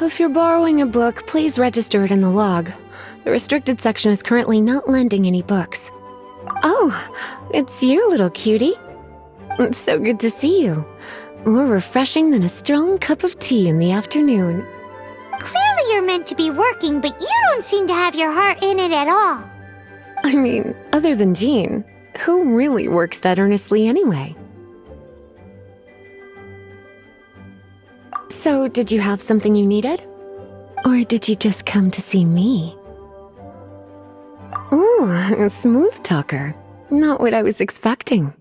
if you're borrowing a book, please register it in the log. The restricted section is currently not lending any books. Oh, it's you, little cutie. It's so good to see you. More refreshing than a strong cup of tea in the afternoon. Clearly you're meant to be working, but you don't seem to have your heart in it at all. I mean, other than Jean, who really works that earnestly anyway? So, did you have something you needed? Or did you just come to see me? Ooh, a smooth talker. Not what I was expecting.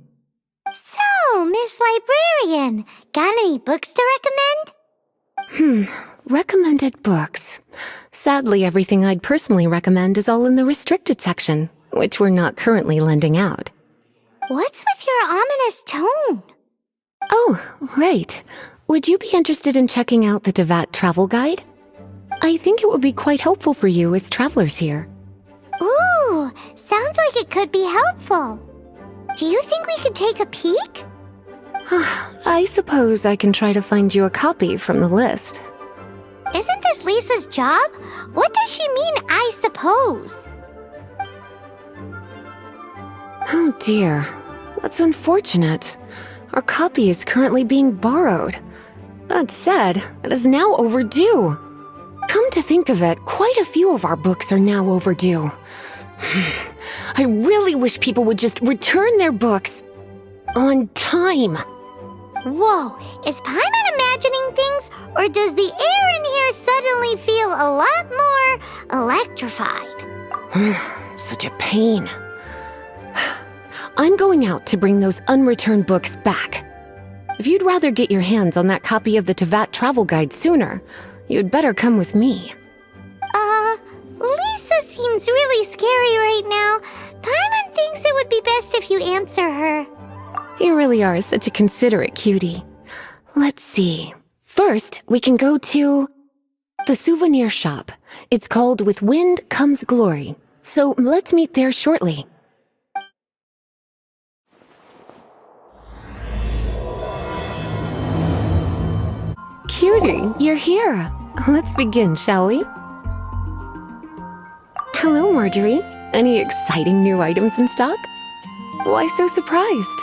So, Miss Librarian, got any books to recommend? Recommended books. Sadly, everything I'd personally recommend is all in the restricted section, which we're not currently lending out. What's with your ominous tone? Oh, right. Would you be interested in checking out the Davat travel guide? I think it would be quite helpful for you as travelers here. Ooh, sounds like it could be helpful. Do you think we could take a peek? I suppose I can try to find you a copy from the list. Isn't this Lisa's job? What does she mean, I suppose? Oh dear, that's unfortunate. Our copy is currently being borrowed. That said, it is now overdue. Come to think of it, quite a few of our books are now overdue. I really wish people would just return their books on time. Whoa, is Paimon imagining things, or does the air in here suddenly feel a lot more electrified? Such a pain. I'm going out to bring those unreturned books back. If you'd rather get your hands on that copy of the Davat travel guide sooner, you'd better come with me. Lisa seems really scary right now. Paimon thinks it would be best if you answer her. You really are such a considerate cutie. Let's see. First, we can go to the souvenir shop. It's called With Wind Comes Glory. So let's meet there shortly. Cutie, you're here. Let's begin, shall we? Hello, Marjorie. Any exciting new items in stock? Why so surprised?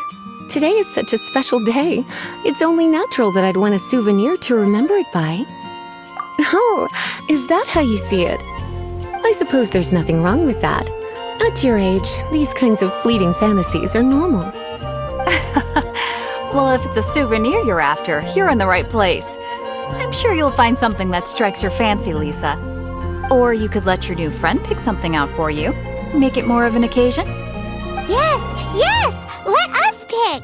Today is such a special day. It's only natural that I'd want a souvenir to remember it by. Oh, is that how you see it? I suppose there's nothing wrong with that. At your age, these kinds of fleeting fantasies are normal. Well, if it's a souvenir you're after, you're in the right place. I'm sure you'll find something that strikes your fancy, Lisa. Or you could let your new friend pick something out for you. Make it more of an occasion. Yes! Let us pick!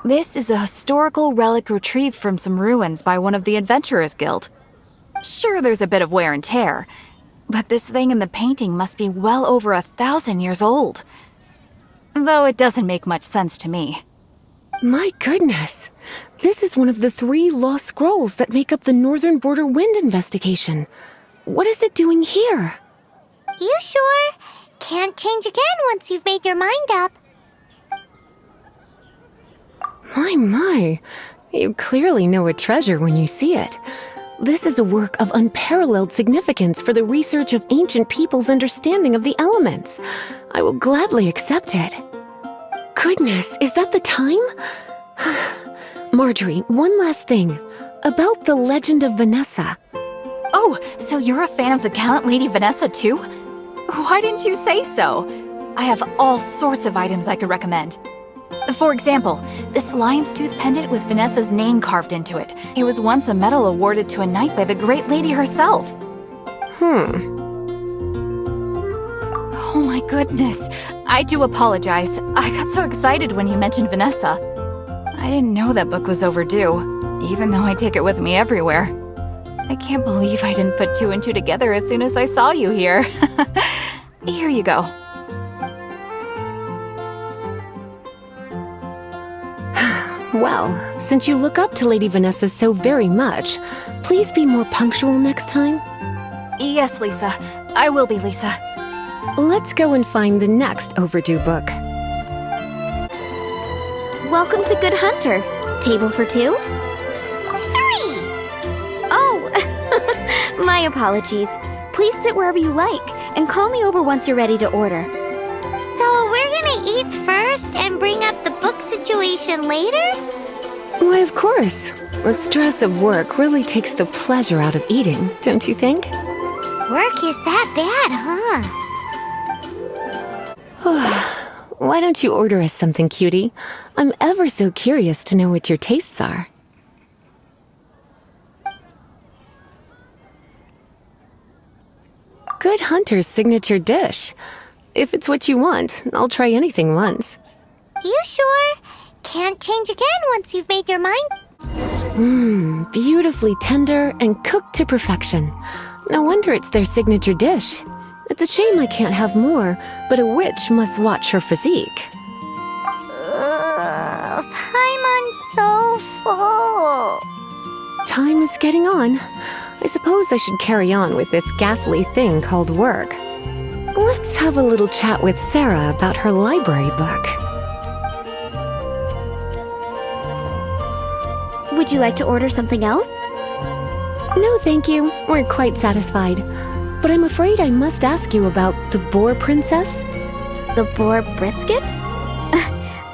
This is a historical relic retrieved from some ruins by one of the Adventurers Guild. Sure, there's a bit of wear and tear, but this thing in the painting must be well over 1,000 years old. Though it doesn't make much sense to me. My goodness! This is one of the 3 lost scrolls that make up the Northern Border Wind investigation. What is it doing here? You sure? Can't change again once you've made your mind up. My. You clearly know a treasure when you see it. This is a work of unparalleled significance for the research of ancient people's understanding of the elements. I will gladly accept it. Goodness, is that the time? Marjorie, one last thing. About the legend of Vanessa. Oh, so you're a fan of the gallant Lady Vanessa too? Why didn't you say so? I have all sorts of items I could recommend. For example, this lion's tooth pendant with Vanessa's name carved into it. It was once a medal awarded to a knight by the great lady herself. Oh my goodness. I do apologize. I got so excited when you mentioned Vanessa. I didn't know that book was overdue, even though I take it with me everywhere. I can't believe I didn't put 2 and 2 together as soon as I saw you here. Here you go. Well, since you look up to Lady Vanessa so very much, please be more punctual next time. Yes, Lisa. I will be, Lisa. Let's go and find the next overdue book. Welcome to Good Hunter. Table for two? 3! Oh, my apologies. Please sit wherever you like, and call me over once you're ready to order. So we're gonna eat first and bring up the book situation later? Why, of course. The stress of work really takes the pleasure out of eating, don't you think? Work is that bad, huh? Why don't you order us something, cutie? I'm ever so curious to know what your tastes are. Good Hunter's signature dish. If it's what you want, I'll try anything once. You sure? Can't change again once you've made your mind. Beautifully tender and cooked to perfection. No wonder it's their signature dish. It's a shame I can't have more, but a witch must watch her physique. Paimon's so full. Time is getting on. I suppose I should carry on with this ghastly thing called work. Let's have a little chat with Sarah about her library book. Would you like to order something else? No, thank you. We're quite satisfied. But I'm afraid I must ask you about the boar princess. The boar brisket?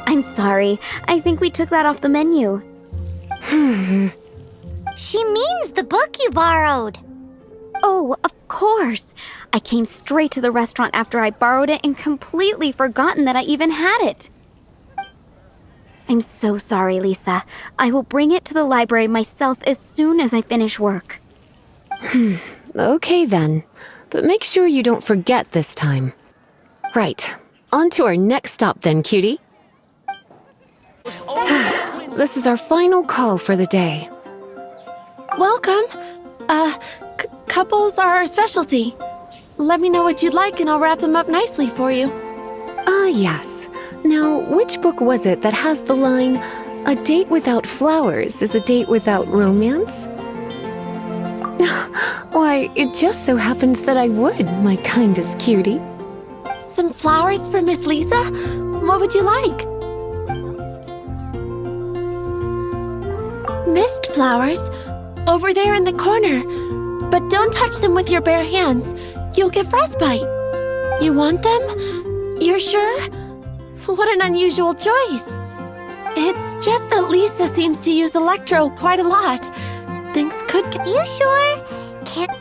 I'm sorry. I think we took that off the menu. She means the book you borrowed. Oh, of course. I came straight to the restaurant after I borrowed it and completely forgotten that I even had it. I'm so sorry, Lisa. I will bring it to the library myself as soon as I finish work. Okay then. But make sure you don't forget this time. Right. On to our next stop then, cutie. This is our final call for the day. Welcome. Couples are our specialty. Let me know what you'd like and I'll wrap them up nicely for you. Yes. Now, which book was it that has the line, "A date without flowers is a date without romance"? Why, it just so happens that I would, my kindest cutie. Some flowers for Miss Lisa? What would you like? Mist flowers? Over there in the corner. But don't touch them with your bare hands. You'll get frostbite. You want them? You're sure? What an unusual choice. It's just that Lisa seems to use electro quite a lot. Things could get... You sure? Can't...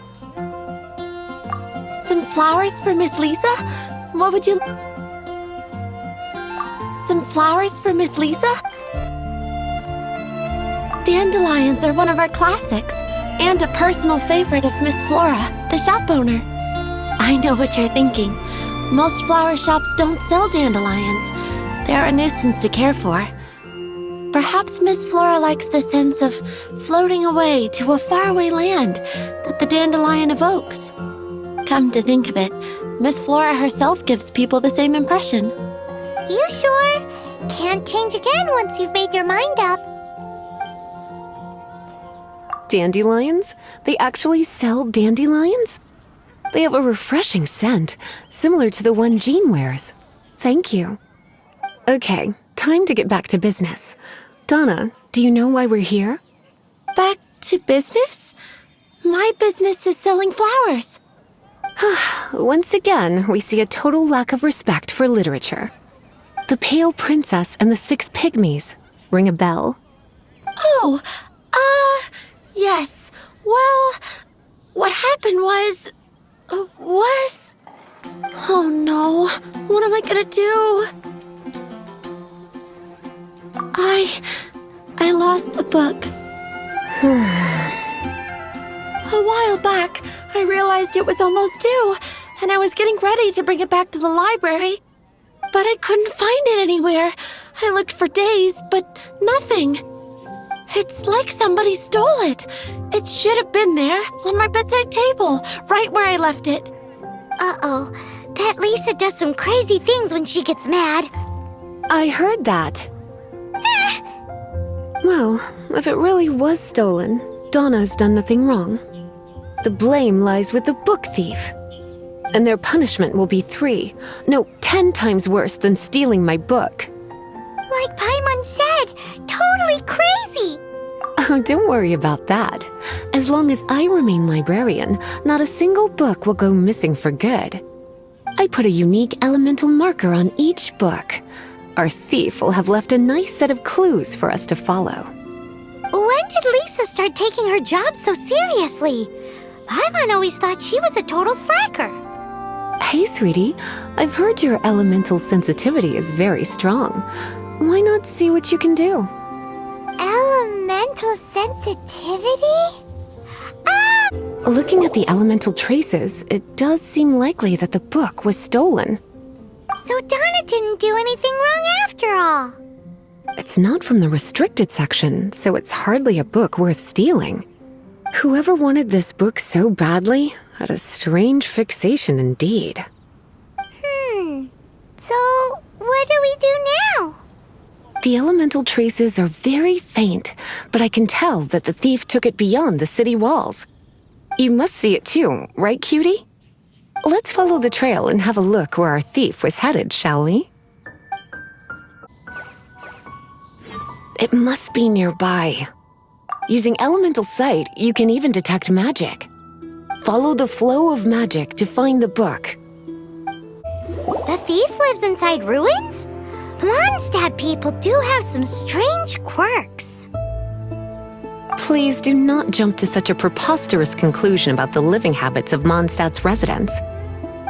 Some flowers for Miss Lisa? What would you... Some flowers for Miss Lisa? Dandelions are one of our classics, and a personal favorite of Miss Flora, the shop owner. I know what you're thinking. Most flower shops don't sell dandelions. They're a nuisance to care for. Perhaps Miss Flora likes the sense of floating away to a faraway land that the dandelion evokes. Come to think of it, Miss Flora herself gives people the same impression. You sure? Can't change again once you've made your mind up. Dandelions? They actually sell dandelions? They have a refreshing scent, similar to the one Jean wears. Thank you. Okay, time to get back to business. Donna, do you know why we're here? Back to business? My business is selling flowers. Once again, we see a total lack of respect for literature. The Pale Princess and the Six Pygmies. Ring a bell? Oh, yes. Well, what happened was... Oh no, what am I gonna do? I lost the book. A while back, I realized it was almost due, and I was getting ready to bring it back to the library. But I couldn't find it anywhere. I looked for days, but nothing. It's like somebody stole it. It should have been there, on my bedside table, right where I left it. Uh-oh. That Lisa does some crazy things when she gets mad. I heard that. Well, if it really was stolen, Donna's done nothing wrong. The blame lies with the book thief. and their punishment will be 3, no, 10 times worse than stealing my book. Like Paimon said, totally crazy! Oh, don't worry about that. As long as I remain librarian, not a single book will go missing for good. I put a unique elemental marker on each book. Our thief will have left a nice set of clues for us to follow. When did Lisa start taking her job so seriously? Paimon always thought she was a total slacker. Hey, sweetie, I've heard your elemental sensitivity is very strong. Why not see what you can do? Elemental sensitivity? Ah! Looking at the elemental traces, it does seem likely that the book was stolen. So Donna didn't do anything wrong after all. It's not from the restricted section, so it's hardly a book worth stealing. Whoever wanted this book so badly had a strange fixation indeed. So what do we do now? The elemental traces are very faint, but I can tell that the thief took it beyond the city walls. You must see it too, right, cutie? Let's follow the trail and have a look where our thief was headed, shall we? It must be nearby. Using elemental sight, you can even detect magic. Follow the flow of magic to find the book. The thief lives inside ruins? Mondstadt people do have some strange quirks. Please do not jump to such a preposterous conclusion about the living habits of Mondstadt's residents.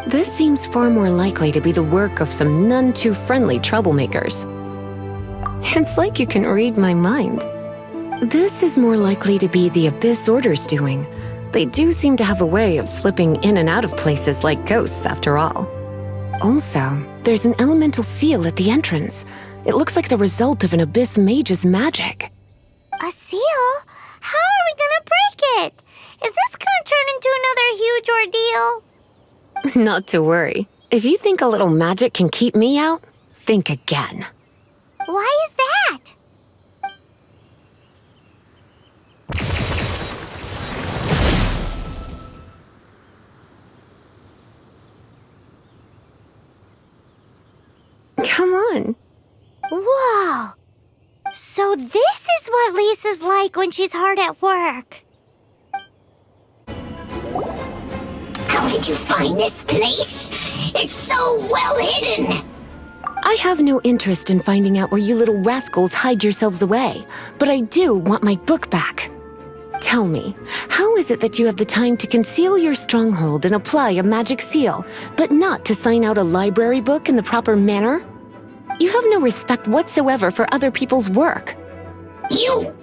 This seems far more likely to be the work of some none-too-friendly troublemakers. It's like you can read my mind. This is more likely to be the Abyss Order's doing. They do seem to have a way of slipping in and out of places like ghosts, after all. Also, there's an elemental seal at the entrance. It looks like the result of an Abyss mage's magic. A seal? How are we gonna break it? Is this gonna turn into another huge ordeal? Not to worry. If you think a little magic can keep me out, think again. Why is that? Come on. Whoa! So this is what Lisa's like when she's hard at work. How did you find this place? It's so well hidden! I have no interest in finding out where you little rascals hide yourselves away, but I do want my book back. Tell me, how is it that you have the time to conceal your stronghold and apply a magic seal, but not to sign out a library book in the proper manner? You have no respect whatsoever for other people's work. You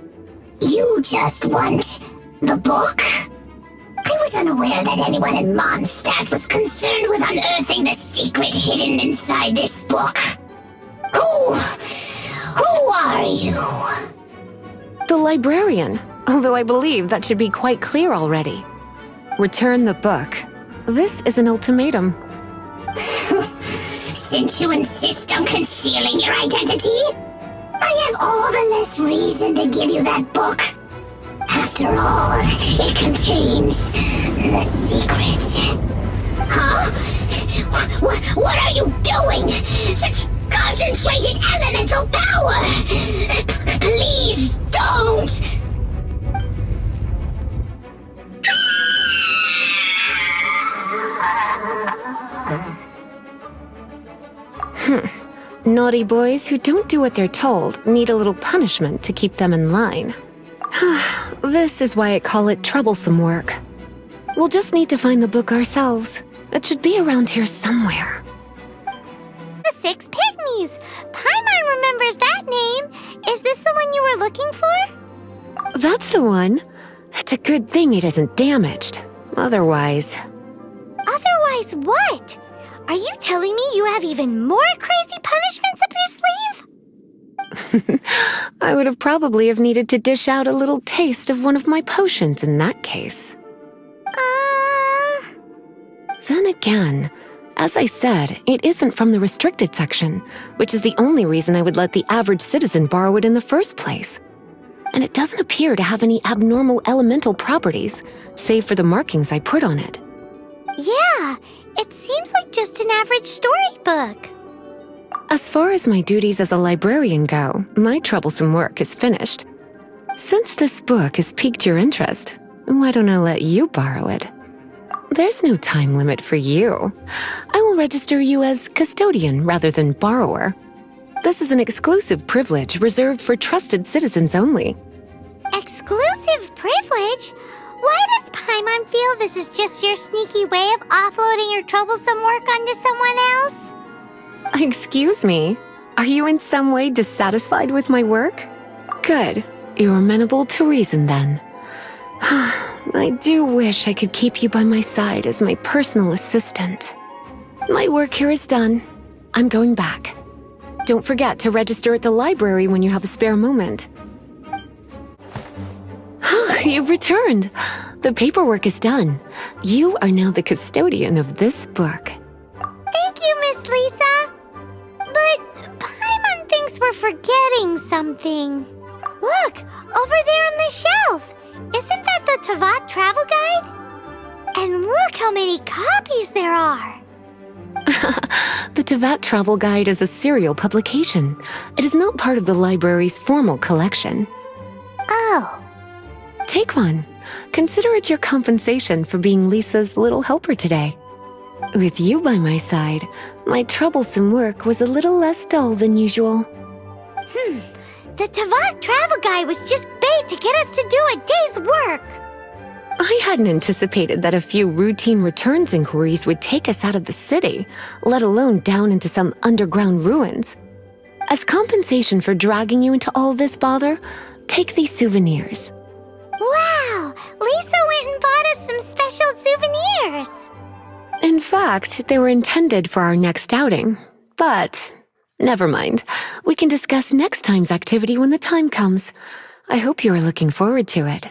just want the book? I was unaware that anyone in Mondstadt was concerned with unearthing the secret hidden inside this book. Who are you? The librarian, although I believe that should be quite clear already. Return the book. This is an ultimatum. Since you insist on concealing your identity, I have all the less reason to give you that book. After all, it contains the secret. Huh? What are you doing? Such concentrated elemental power! Please don't! Naughty boys who don't do what they're told need a little punishment to keep them in line. This is why I call it troublesome work. We'll just need to find the book ourselves. It should be around here somewhere. The Six Pygmies! Paimon remembers that name. Is this the one you were looking for? That's the one. It's a good thing it isn't damaged. Otherwise... Otherwise what? Are you telling me you have even more crazy punishments up your sleeve? I would have probably have needed to dish out a little taste of one of my potions in that case. Then again, as I said, it isn't from the restricted section, which is the only reason I would let the average citizen borrow it in the first place. And it doesn't appear to have any abnormal elemental properties, save for the markings I put on it. Yeah, It seems like just an average storybook. As far as my duties as a librarian go, my troublesome work is finished. Since this book has piqued your interest, why don't I let you borrow it? There's no time limit for you. I will register you as custodian rather than borrower. This is an exclusive privilege reserved for trusted citizens only. Exclusive privilege? Why does Paimon feel this is just your sneaky way of offloading your troublesome work onto someone else? Excuse me, are you in some way dissatisfied with my work? Good, you're amenable to reason then. I do wish I could keep you by my side as my personal assistant. My work here is done. I'm going back. Don't forget to register at the library when you have a spare moment. You've returned. The paperwork is done. You are now the custodian of this book. Thank you, Miss Lisa. But Paimon thinks we're forgetting something. Look, over there on the shelf. Isn't that the Tavat travel guide? And look how many copies there are. The Tavat Travel Guide is a serial publication. It is not part of the library's formal collection. Oh. Take one. Consider it your compensation for being Lisa's little helper today. With you by my side, my troublesome work was a little less dull than usual. The Tavat travel guide was just bait to get us to do a day's work. I hadn't anticipated that a few routine returns inquiries would take us out of the city, let alone down into some underground ruins. As compensation for dragging you into all this bother, take these souvenirs. Wow! Lisa went and bought us some special souvenirs. In fact, they were intended for our next outing. But never mind. We can discuss next time's activity when the time comes. I hope you are looking forward to it.